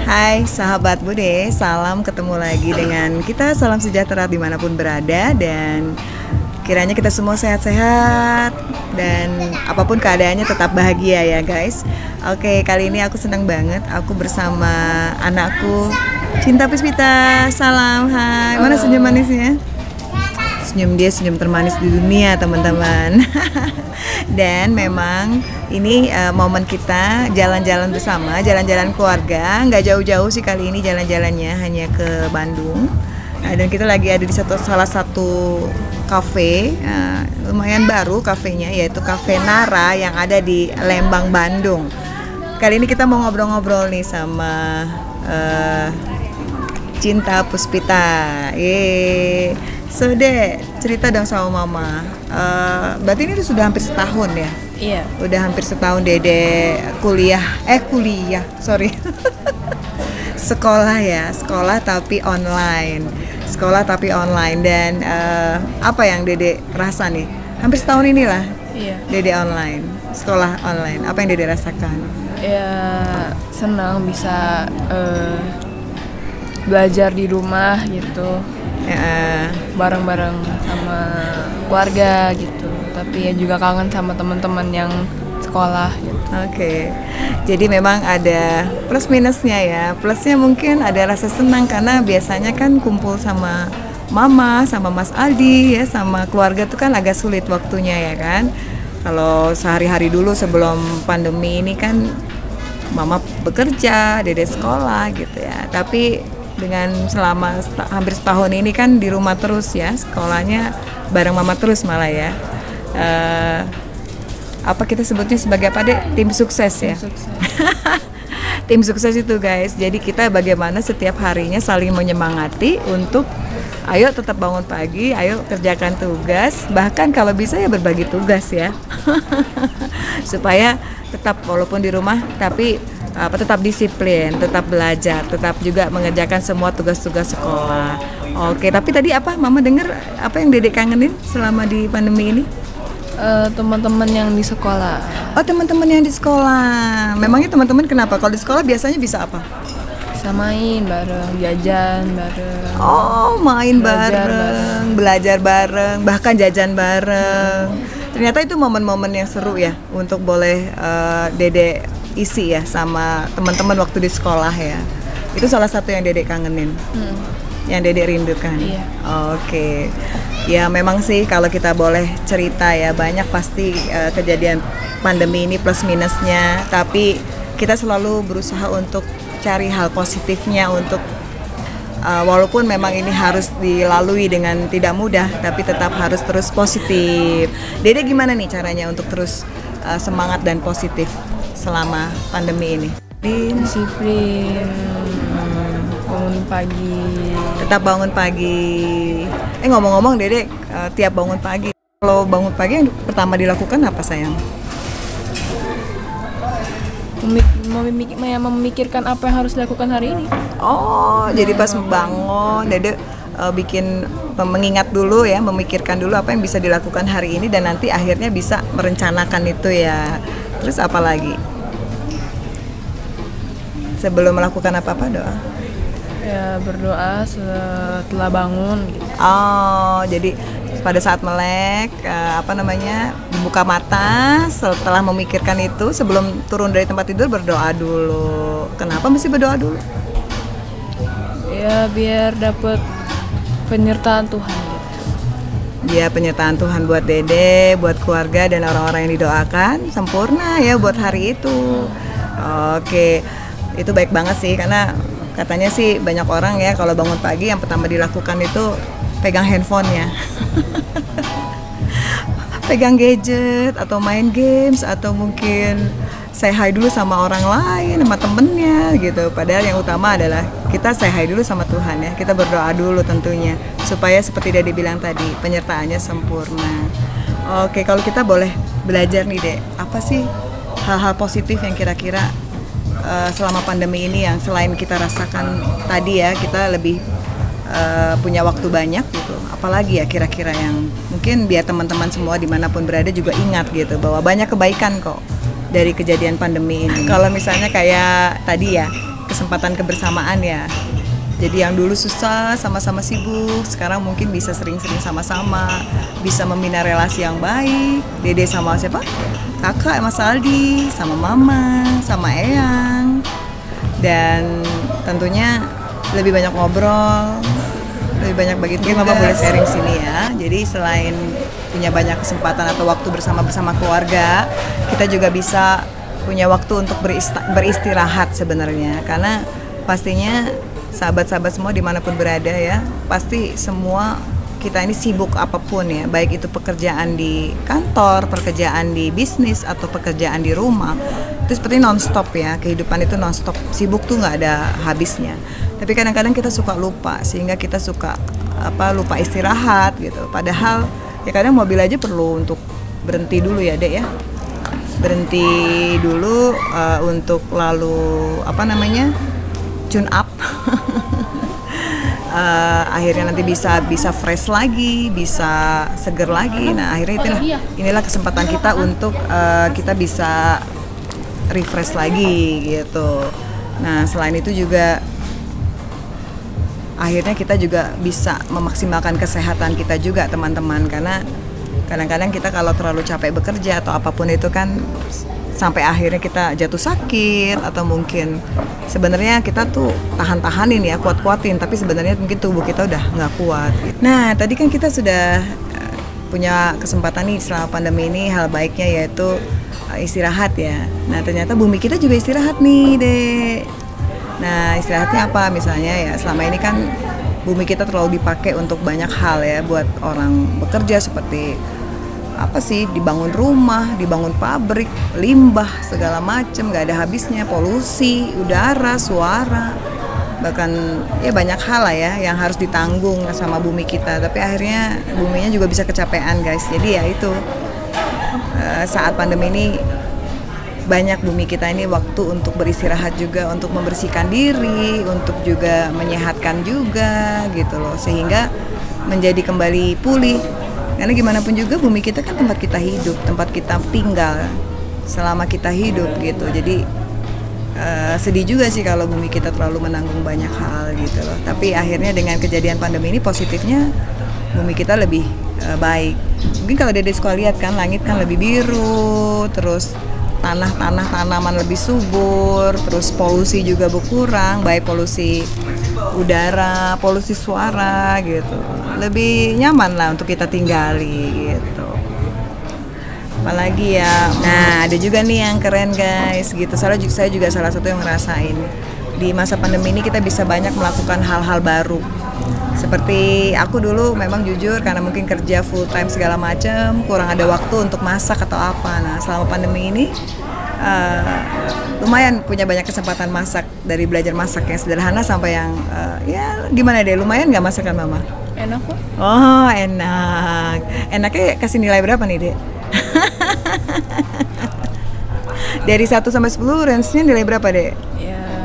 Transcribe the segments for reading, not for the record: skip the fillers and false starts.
Hai sahabat Bude, salam ketemu lagi dengan kita. Salam sejahtera dimanapun berada, dan kiranya kita semua sehat-sehat dan apapun keadaannya tetap bahagia ya guys. Oke, kali ini aku senang banget. Aku bersama anakku Cinta Puspita. Salam, hai. Mana senyum manisnya? Senyum dia senyum termanis di dunia, teman-teman. Dan memang ini momen kita jalan-jalan bersama, jalan-jalan keluarga. Nggak jauh-jauh sih kali ini jalan-jalannya, hanya ke Bandung. Dan kita lagi ada di salah satu kafe, lumayan baru kafenya, yaitu Cafe Nara yang ada di Lembang, Bandung. Kali ini kita mau ngobrol-ngobrol nih sama Cinta Puspita. So deh, cerita dong sama mama. Berarti ini sudah hampir setahun ya? Iya. Udah hampir setahun Dede kuliah, sorry. Sekolah tapi online. Dan apa yang Dede rasa nih? Hampir setahun inilah. Iya. Dede online, sekolah online. Apa yang Dede rasakan? Ya senang bisa belajar di rumah gitu. Bareng-bareng sama keluarga gitu, tapi ya juga kangen sama teman-teman yang sekolah gitu. Oke. Jadi memang ada plus minusnya ya. Plusnya mungkin ada rasa senang karena biasanya kan kumpul sama mama, sama Mas Aldi ya, sama keluarga tuh kan agak sulit waktunya ya kan. Kalau sehari-hari dulu sebelum pandemi ini kan mama bekerja, dede sekolah gitu ya. Tapi dengan selama hampir setahun ini kan di rumah terus ya, sekolahnya bareng mama terus malah ya. Apa kita sebutnya sebagai apa deh? Tim sukses ya. Tim sukses itu guys. Jadi kita bagaimana setiap harinya saling menyemangati untuk ayo tetap bangun pagi, ayo kerjakan tugas, bahkan kalau bisa ya berbagi tugas ya. Supaya tetap walaupun di rumah tapi tetap disiplin, tetap belajar, tetap juga mengerjakan semua tugas-tugas sekolah. Oke, tapi tadi apa mama dengar apa yang Dedek kangenin selama di pandemi ini? Teman-teman yang di sekolah. Oh, teman-teman yang di sekolah. Memangnya teman-teman kenapa? Kalau di sekolah biasanya bisa apa? Bisa main bareng, jajan bareng. Oh, main belajar bareng, belajar bareng, bahkan jajan bareng. Ternyata itu momen-momen yang seru ya untuk boleh Dedek isi ya sama teman-teman waktu di sekolah ya. Itu salah satu yang Dedek kangenin. Yang Dedek rindukan. Iya. Oke. Ya memang sih kalau kita boleh cerita ya banyak pasti kejadian pandemi ini plus minusnya, tapi kita selalu berusaha untuk cari hal positifnya untuk walaupun memang ini harus dilalui dengan tidak mudah, tapi tetap harus terus positif. Dede gimana nih caranya untuk terus semangat dan positif selama pandemi ini? Disiplin, bangun pagi. Tetap bangun pagi. Ngomong-ngomong Dede, tiap bangun pagi, kalau bangun pagi yang pertama dilakukan apa sayang? Memikirkan apa yang harus dilakukan hari ini. Oh, jadi pas bangun Dede bikin mengingat dulu ya, memikirkan dulu apa yang bisa dilakukan hari ini dan nanti akhirnya bisa merencanakan itu ya. Terus apa lagi? Sebelum melakukan apa-apa doa? Ya berdoa setelah bangun gitu. Oh, jadi pada saat melek buka mata setelah memikirkan itu sebelum turun dari tempat tidur berdoa dulu. Kenapa mesti berdoa dulu? Ya biar dapat penyertaan Tuhan gitu. Ya, penyertaan Tuhan buat Dede, buat keluarga dan orang-orang yang didoakan sempurna ya buat hari itu. Oke, itu baik banget sih karena katanya sih banyak orang ya kalau bangun pagi yang pertama dilakukan itu pegang handphonenya. Pegang gadget atau main games atau mungkin say hi dulu sama orang lain, sama temennya gitu. Padahal yang utama adalah kita say hi dulu sama Tuhan ya. Kita berdoa dulu tentunya supaya seperti Dede bilang tadi penyertaannya sempurna. Oke, kalau kita boleh belajar nih Dek, apa sih hal-hal positif yang kira-kira selama pandemi ini yang selain kita rasakan tadi ya, kita lebih punya waktu banyak gitu. Apalagi ya kira-kira yang mungkin biar teman-teman semua dimanapun berada juga ingat gitu bahwa banyak kebaikan kok dari kejadian pandemi ini. Kalau misalnya kayak tadi ya, kesempatan kebersamaan ya. Jadi yang dulu susah sama-sama sibuk, sekarang mungkin bisa sering-sering sama-sama, bisa membina relasi yang baik. Dede sama siapa? Kakak, Mas Aldi, sama Mama, sama Eyang. Dan tentunya lebih banyak ngobrol, lebih banyak bagi tugas. Mungkin Mama boleh sharing sini ya. Jadi selain punya banyak kesempatan atau waktu bersama keluarga, kita juga bisa punya waktu untuk beristirahat sebenarnya. Karena pastinya sahabat-sahabat semua dimanapun berada ya, pasti semua kita ini sibuk apapun ya, baik itu pekerjaan di kantor, pekerjaan di bisnis, atau pekerjaan di rumah. Itu seperti non-stop ya, kehidupan itu non-stop, sibuk tuh nggak ada habisnya. Tapi kadang-kadang kita suka lupa, sehingga kita suka lupa istirahat gitu. Padahal ya kadang mobil aja perlu untuk berhenti dulu ya Dek ya, berhenti dulu untuk lalu tune up. Akhirnya nanti bisa fresh lagi, bisa seger lagi. Nah akhirnya inilah kesempatan kita untuk kita bisa refresh lagi gitu. Nah selain itu juga akhirnya kita juga bisa memaksimalkan kesehatan kita juga teman-teman, karena kadang-kadang kita kalau terlalu capek bekerja atau apapun itu kan sampai akhirnya kita jatuh sakit, atau mungkin sebenarnya kita tuh tahan-tahanin ya, kuat-kuatin, tapi sebenarnya mungkin tubuh kita udah nggak kuat. Nah tadi kan kita sudah punya kesempatan nih selama pandemi ini, hal baiknya yaitu istirahat ya. Nah ternyata bumi kita juga istirahat nih Dek. Nah istirahatnya apa? Misalnya ya selama ini kan bumi kita terlalu dipakai untuk banyak hal ya, buat orang bekerja seperti dibangun rumah, dibangun pabrik, limbah segala macem, nggak ada habisnya, polusi udara, suara, bahkan ya banyak hal lah ya yang harus ditanggung sama bumi kita. Tapi akhirnya buminya juga bisa kecapean guys. Jadi ya itu saat pandemi ini banyak bumi kita ini waktu untuk beristirahat juga, untuk membersihkan diri, untuk juga menyehatkan juga gitu loh, sehingga menjadi kembali pulih. Karena gimana pun juga bumi kita kan tempat kita hidup, tempat kita tinggal selama kita hidup gitu. Jadi sedih juga sih kalau bumi kita terlalu menanggung banyak hal gitu loh. Tapi akhirnya dengan kejadian pandemi ini positifnya bumi kita lebih baik. Mungkin kalau Dede suka lihat kan, langit kan lebih biru, terus tanaman lebih subur, terus polusi juga berkurang, baik polusi udara, polusi suara gitu. Lebih nyaman lah untuk kita tinggali gitu. Apalagi ya, nah ada juga nih yang keren guys gitu. Saya juga salah satu yang ngerasain di masa pandemi ini kita bisa banyak melakukan hal-hal baru. Seperti aku dulu memang jujur karena mungkin kerja full time segala macam, kurang ada waktu untuk masak atau apa. Nah selama pandemi ini lumayan punya banyak kesempatan masak, dari belajar masak yang sederhana sampai yang ya gimana deh, lumayan nggak masakan Mama? Enak kok. Oh enak. Enaknya kasih nilai berapa nih Dek? Dari 1 sampai 10 range-nya nilai berapa Dek?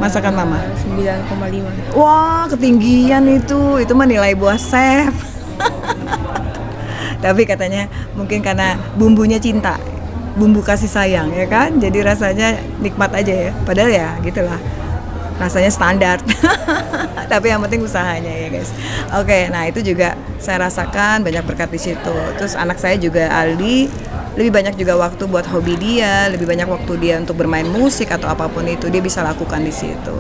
Masakan Mama? 9,5. Wah ketinggian itu mah nilai buah chef. Tapi katanya mungkin karena bumbunya cinta, bumbu kasih sayang ya kan, jadi rasanya nikmat aja ya, padahal ya gitulah rasanya standar. Tapi yang penting usahanya ya guys. Oke, nah itu juga saya rasakan banyak berkat di situ. Terus anak saya juga Aldi lebih banyak juga waktu buat hobi dia, lebih banyak waktu dia untuk bermain musik atau apapun itu dia bisa lakukan di situ.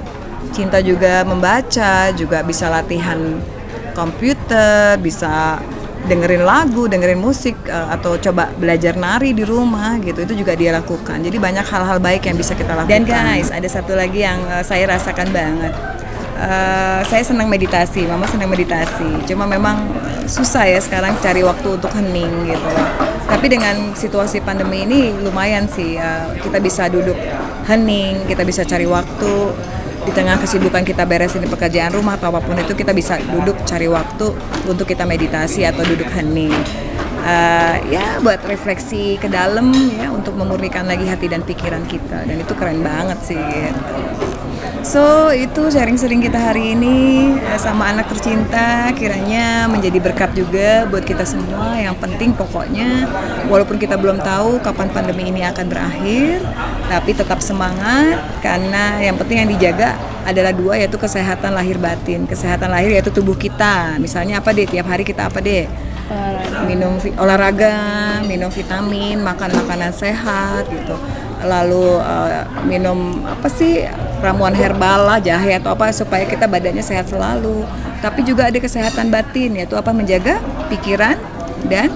Cinta juga membaca, juga bisa latihan komputer, bisa dengerin lagu, dengerin musik, atau coba belajar nari di rumah gitu. Itu juga dia lakukan. Jadi banyak hal-hal baik yang bisa kita lakukan. Dan guys, ada satu lagi yang saya rasakan banget. Saya senang meditasi, Mama senang meditasi. Cuma memang susah ya sekarang cari waktu untuk hening gitu. Tapi dengan situasi pandemi ini lumayan sih, kita bisa duduk hening, kita bisa cari waktu di tengah kesibukan kita beresin pekerjaan rumah atau apapun itu, kita bisa duduk cari waktu untuk kita meditasi atau duduk hening. Ya buat refleksi ke dalam ya, untuk memurnikan lagi hati dan pikiran kita, dan itu keren banget sih gitu. So itu sharing-sharing kita hari ini sama anak tercinta, kiranya menjadi berkat juga buat kita semua. Yang penting pokoknya walaupun kita belum tahu kapan pandemi ini akan berakhir, tapi tetap semangat karena yang penting yang dijaga adalah dua, yaitu kesehatan lahir batin. Kesehatan lahir yaitu tubuh kita. Misalnya apa deh, tiap hari kita apa deh? Minum olahraga, minum vitamin, makan makanan sehat gitu. Lalu minum apa sih, ramuan herbal lah, jahe atau apa, supaya kita badannya sehat selalu. Tapi juga ada kesehatan batin, yaitu apa, menjaga pikiran dan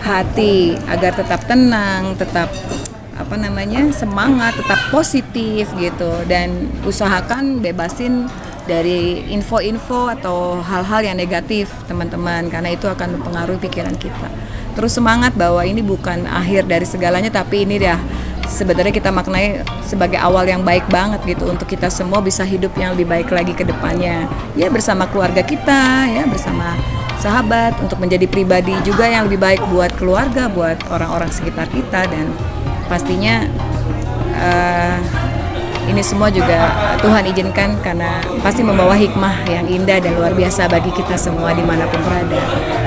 hati agar tetap tenang, tetap apa namanya, semangat, tetap positif gitu. Dan usahakan bebasin dari info-info atau hal-hal yang negatif teman-teman, karena itu akan mempengaruhi pikiran kita. Terus semangat bahwa ini bukan akhir dari segalanya, tapi ini dah sebenarnya kita maknai sebagai awal yang baik banget gitu, untuk kita semua bisa hidup yang lebih baik lagi ke depannya. Ya bersama keluarga kita, ya bersama sahabat, untuk menjadi pribadi juga yang lebih baik buat keluarga, buat orang-orang sekitar kita. Dan pastinya ini semua juga Tuhan izinkan karena pasti membawa hikmah yang indah dan luar biasa bagi kita semua dimanapun berada.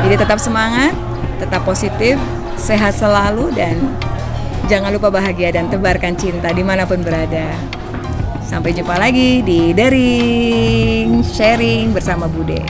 Jadi tetap semangat, tetap positif, sehat selalu, dan jangan lupa bahagia dan tebarkan cinta dimanapun berada. Sampai jumpa lagi di Daring Sharing bersama Bude.